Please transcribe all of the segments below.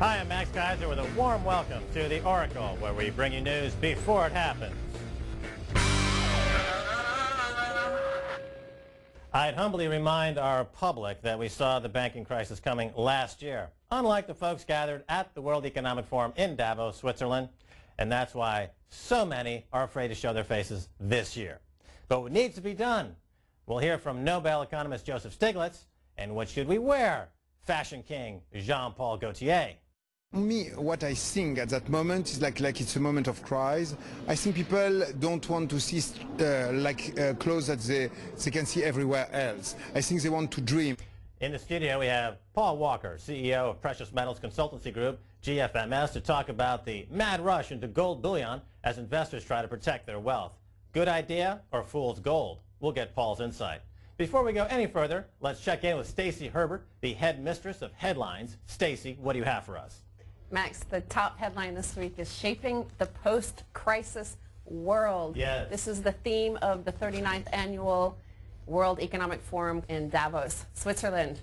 Hi, I'm Max Keiser with a warm welcome to the Oracle, where we bring you news before it happens. I'd humbly remind our public that we saw the banking crisis coming last year, unlike the folks gathered at the World Economic Forum in Davos, Switzerland, and that's why so many are afraid to show their faces this year. But what needs to be done? We'll hear from Nobel economist Joseph Stiglitz, and what should we wear? Fashion king Jean-Paul Gaultier. Me, what I think at that moment is like it's a moment of crisis. I think people don't want to see clothes that they can see everywhere else. I think they want to dream. In the studio we have Paul Walker, CEO of precious metals consultancy group GFMS, to talk about the mad rush into gold bullion as investors try to protect their wealth. Good idea or fool's gold? We'll get Paul's insight. Before we go any further, let's check in with Stacey Herbert, the head mistress of headlines. Stacey, what do you have for us? Max, the top headline this week is Shaping the Post-Crisis World. Yes. This is the theme of the 39th Annual World Economic Forum in Davos, Switzerland.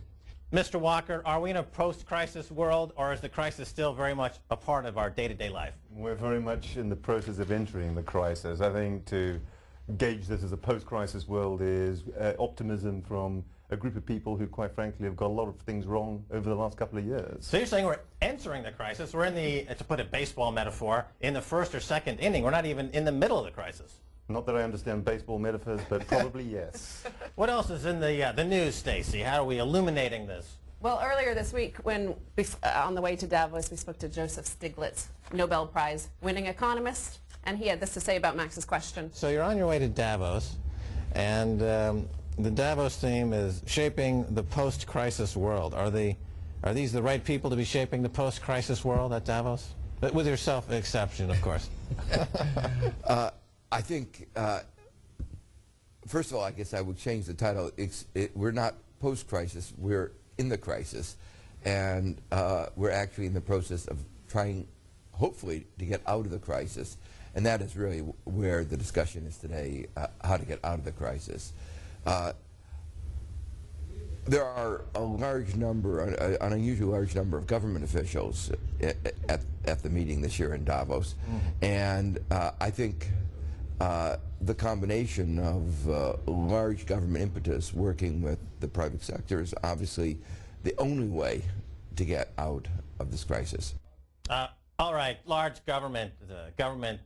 Mr. Walker, are we in a post-crisis world, or is the crisis still very much a part of our day-to-day life? We're very much in the process of entering the crisis. I think to gauge this as a post-crisis world is optimism from a group of people who, quite frankly, have got a lot of things wrong over the last couple of years. So you're saying we're entering the crisis. We're in the, to put a baseball metaphor, in the first or second inning. We're not even in the middle of the crisis. Not that I understand baseball metaphors, but probably yes. What else is in the news, Stacey? How are we illuminating this? Well, earlier this week, when on the way to Davos, we spoke to Joseph Stiglitz, Nobel Prize winning economist, and he had this to say about Max's question. So you're on your way to Davos, and the Davos theme is shaping the post-crisis world. Are these the right people to be shaping the post-crisis world at Davos? But with yourself an exception, of course. I think, first of all, I guess I would change the title. We're not post-crisis, we're in the crisis. And we're actually in the process of trying, hopefully, to get out of the crisis. And that is really where the discussion is today, how to get out of the crisis. There are a large number, an unusually large number of government officials at the meeting this year in Davos. And I think the combination of large government impetus working with the private sector is obviously the only way to get out of this crisis. All right, large government,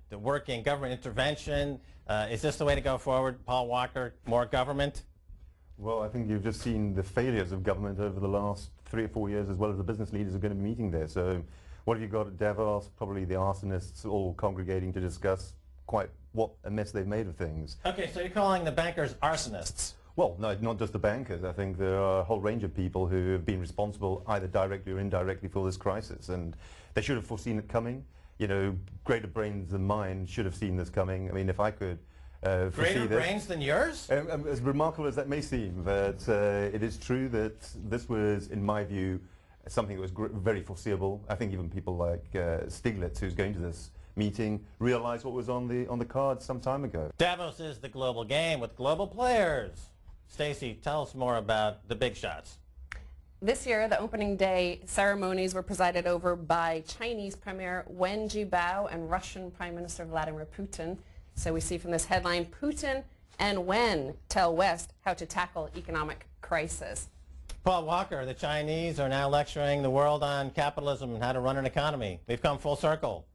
the working government intervention. Is this the way to go forward, Paul Walker? More government? Well, I think you've just seen the failures of government over the last 3 or 4 years, as well as the business leaders are going to be meeting there. So what have you got at Davos? Probably the arsonists all congregating to discuss quite what a mess they've made of things. Okay, so you're calling the bankers arsonists? Well, no, not just the bankers. I think there are a whole range of people who have been responsible either directly or indirectly for this crisis, and they should have foreseen it coming. You know, greater brains than mine should have seen this coming. I mean, if I could foresee Greater this, brains than yours? as remarkable as that may seem, but it is true that this was, in my view, something that was very foreseeable. I think even people like Stiglitz, who's going to this meeting, realized what was on the cards some time ago. Davos is the global game with global players. Stacey, tell us more about the big shots. This year, the opening day ceremonies were presided over by Chinese Premier Wen Jiabao and Russian Prime Minister Vladimir Putin. So we see from this headline, Putin and Wen tell West how to tackle economic crisis. Paul Walker, the Chinese are now lecturing the world on capitalism and how to run an economy. We've come full circle.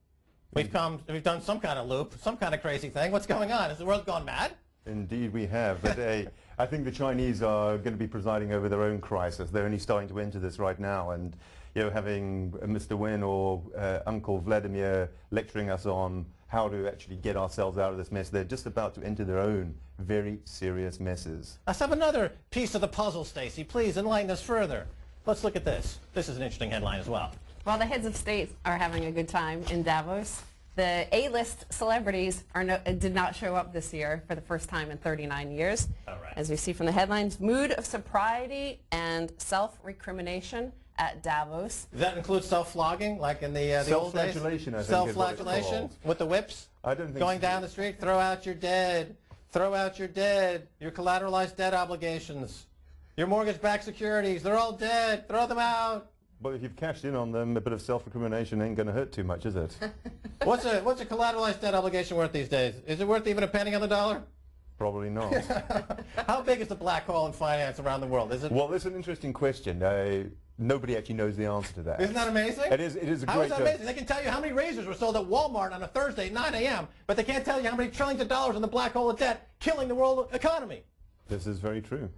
We've done some kind of loop, some kind of crazy thing. What's going on? Has the world gone mad? Indeed we have, but I think the Chinese are going to be presiding over their own crisis. They're only starting to enter this right now, and you know, having Mr. Wen or Uncle Vladimir lecturing us on how to actually get ourselves out of this mess, they're just about to enter their own very serious messes. Let's have another piece of the puzzle, Stacey. Please enlighten us further. Let's look at this. This is an interesting headline as well. While the heads of state are having a good time in Davos, the A-list celebrities did not show up this year for the first time in 39 years. All right. As we see from the headlines, mood of sobriety and self-recrimination at Davos. Does that include self-flogging, like in the old days? Self-flagellation, I think. Self-flagellation with the whips? I don't think Going so. down the street, throw out your dead, throw out your dead, your collateralized debt obligations, your mortgage-backed securities, they're all dead, throw them out. Well, if you've cashed in on them, a bit of self-recrimination ain't going to hurt too much, is it? What's a collateralized debt obligation worth these days? Is it worth even a penny on the dollar? Probably not. How big is the black hole in finance around the world? Is it? Well, that's an interesting question. Nobody actually knows the answer to that. Isn't that amazing? It is a How great is that amazing? They can tell you how many razors were sold at Walmart on a Thursday at 9 a.m., but they can't tell you how many trillions of dollars in the black hole of debt killing the world economy. This is very true.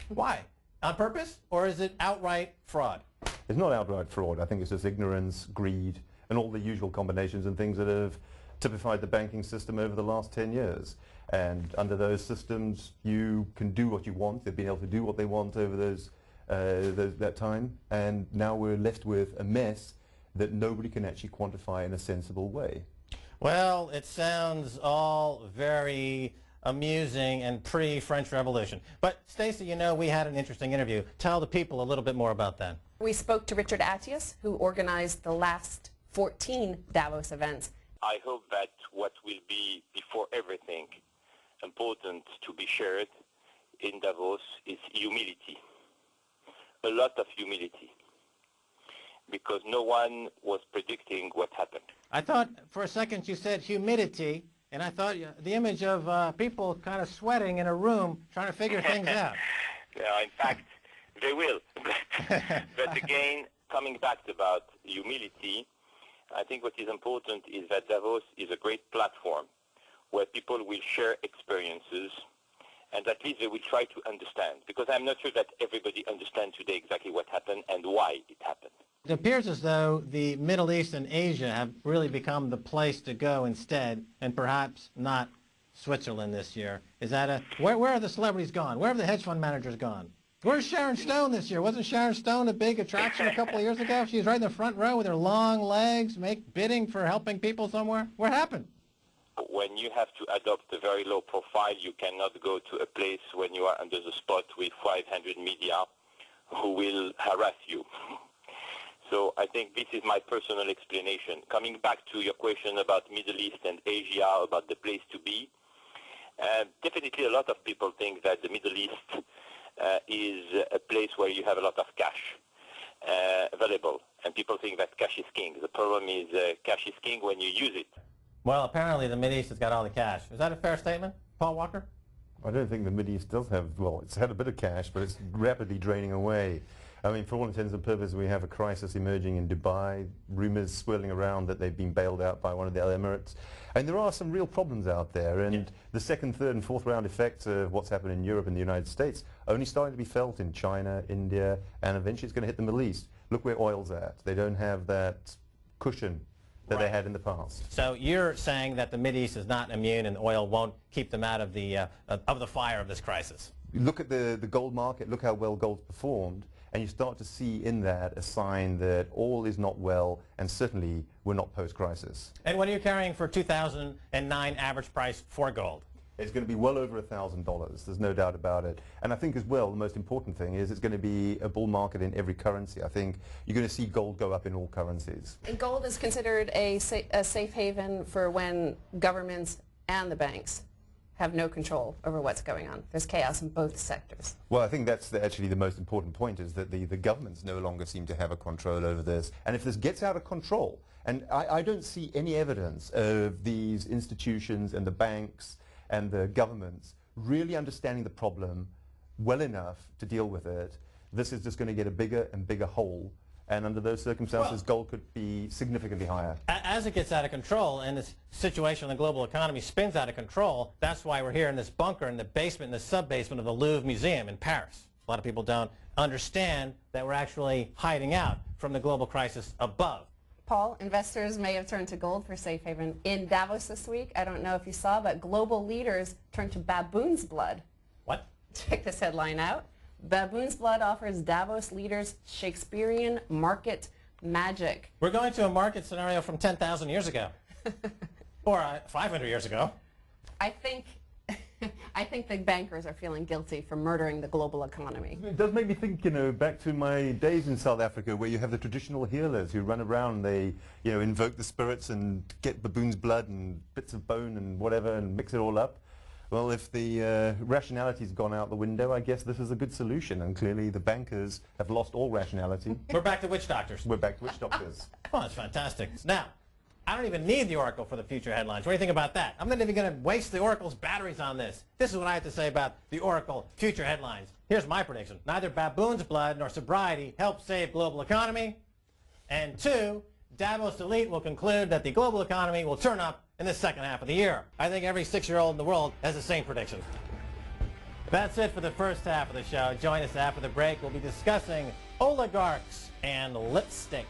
Why? On purpose, or is it outright fraud? It's not outright fraud. I think it's just ignorance, greed, and all the usual combinations and things that have typified the banking system over the last 10 years. And under those systems, you can do what you want. They've been able to do what they want over that time. And now we're left with a mess that nobody can actually quantify in a sensible way. Well, it sounds all very amusing and pre-French Revolution. But Stacey, you know, we had an interesting interview. Tell the people a little bit more about that. We spoke to Richard Attias, who organized the last 14 Davos events. I hope that what will be, before everything, important to be shared in Davos is humility. A lot of humility. Because no one was predicting what happened. I thought for a second you said humidity, and I thought the image of people kind of sweating in a room trying to figure things out. In fact, they will. But again, coming back about humility, I think what is important is that Davos is a great platform where people will share experiences, and at least they will try to understand. Because I'm not sure that everybody understands today exactly what happened and why it happened. It appears as though the Middle East and Asia have really become the place to go instead, and perhaps not Switzerland this year. Is that where are the celebrities gone? Where have the hedge fund managers gone? Where's Sharon Stone this year? Wasn't Sharon Stone a big attraction a couple of years ago? She was right in the front row with her long legs, bidding for helping people somewhere. What happened? When you have to adopt a very low profile, you cannot go to a place when you are under the spot with 500 media who will harass you. So I think this is my personal explanation. Coming back to your question about Middle East and Asia, about the place to be, definitely a lot of people think that the Middle East is a place where you have a lot of cash available, and people think that cash is king. The problem is cash is king when you use it. Well, apparently the Middle East has got all the cash. Is that a fair statement, Paul Walker? I don't think the Middle East does have, well, it's had a bit of cash, but it's rapidly draining away. I mean, for all intents and purposes, we have a crisis emerging in Dubai, rumors swirling around that they've been bailed out by one of the Emirates. And there are some real problems out there, and the second, third, and fourth round effects of what's happened in Europe and the United States only starting to be felt in China, India, and eventually it's going to hit the Middle East. Look where oil's at. They don't have that cushion that they had in the past. So you're saying that the Middle East is not immune and oil won't keep them out of the fire of this crisis? Look at the gold market, look how well gold's performed, and you start to see in that a sign that all is not well, and certainly we're not post-crisis. And what are you carrying for 2009 average price for gold? It's going to be well over $1,000. There's no doubt about it. And I think as well, the most important thing is it's going to be a bull market in every currency. I think you're going to see gold go up in all currencies. And gold is considered a safe haven for when governments and the banks have no control over what's going on. There's chaos in both sectors. Well, I think that's actually the most important point, is that the governments no longer seem to have a control over this. And if this gets out of control, and I don't see any evidence of these institutions and the banks and the governments really understanding the problem well enough to deal with it, this is just going to get a bigger and bigger hole. And under those circumstances, gold could be significantly higher. As it gets out of control and this situation in the global economy spins out of control, that's why we're here in this bunker in the basement, in the sub-basement of the Louvre Museum in Paris. A lot of people don't understand that we're actually hiding out from the global crisis above. Paul, investors may have turned to gold for safe haven in Davos this week. I don't know if you saw, but global leaders turned to baboon's blood. What? Check this headline out. Baboon's blood offers Davos leaders Shakespearean market magic. We're going to a market scenario from 10,000 years ago. Or 500 years ago. I think the bankers are feeling guilty for murdering the global economy. It does make me think, you know, back to my days in South Africa, where you have the traditional healers who run around, they, you know, invoke the spirits and get baboon's blood and bits of bone and whatever and mix it all up. Well, if the rationality's gone out the window, I guess this is a good solution. And clearly the bankers have lost all rationality. We're back to witch doctors. We're back to witch doctors. Oh, that's fantastic. Now, I don't even need the Oracle for the future headlines. What do you think about that? I'm not even going to waste the Oracle's batteries on this. This is what I have to say about the Oracle future headlines. Here's my prediction. Neither baboon's blood nor sobriety help save global economy. And 2, Davos elite will conclude that the global economy will turn up in the second half of the year. I think every 6-year-old in the world has the same prediction. That's it for the first half of the show. Join us after the break. We'll be discussing oligarchs and lipstick.